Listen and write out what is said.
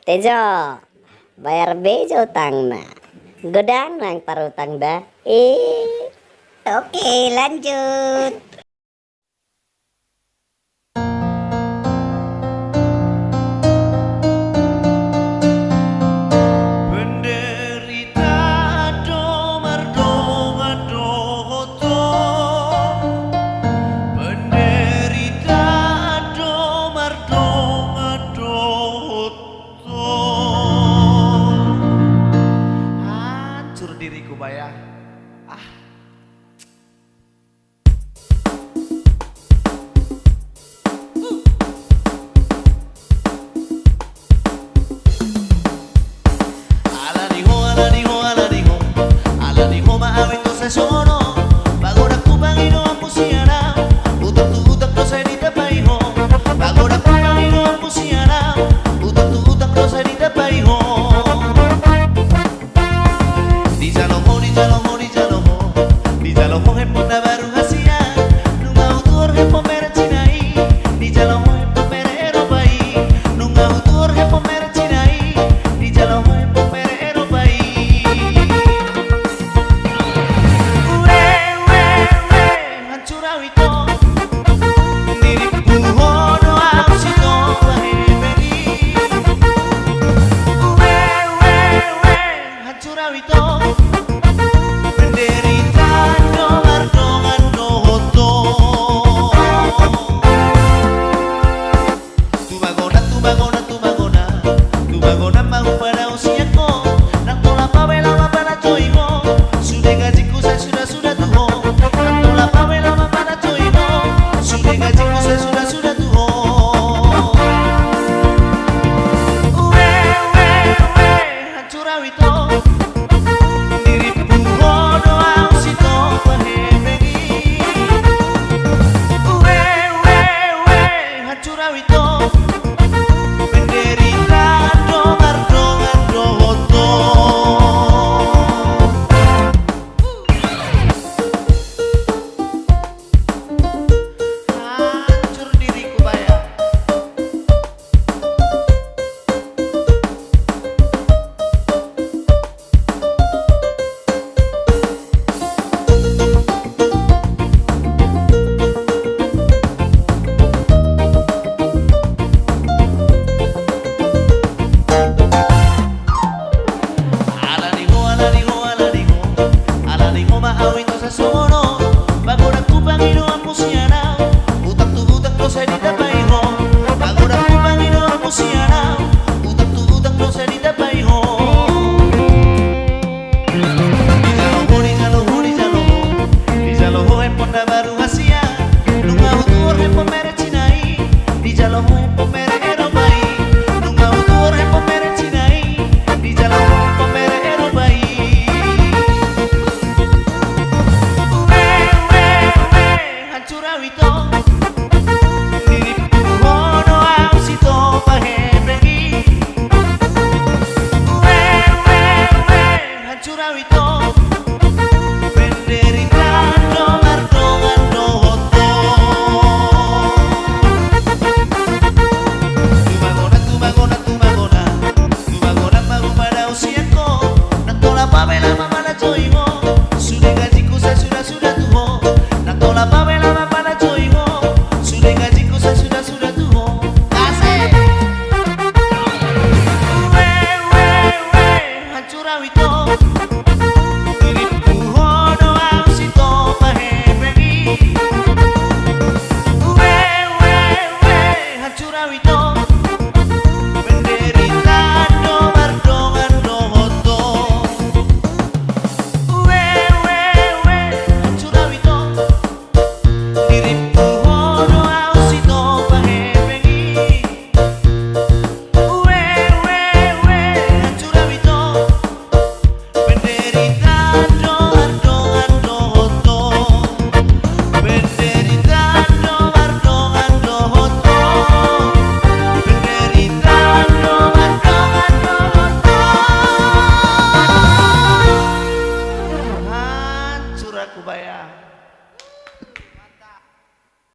Tejo, bayar bejo utangna. Godang nang parutang dah. Oke, lanjut. Diriku bayar alaniho maawit ko sa sono bago nakubang ino ang pusiyana utang tuutang ko sa dita paiho bago nakubang ino ang pusiyana utang tuutang ko sa dita paiho di jaloho hepon na baru hasia nunga utur hepon mera cinai di jaloho hepon mera erobai nunga utur hepon mera cinai di jaloho hepon mera erobai hancur awito diriku hono ausito wahebeni hancur awito Penderita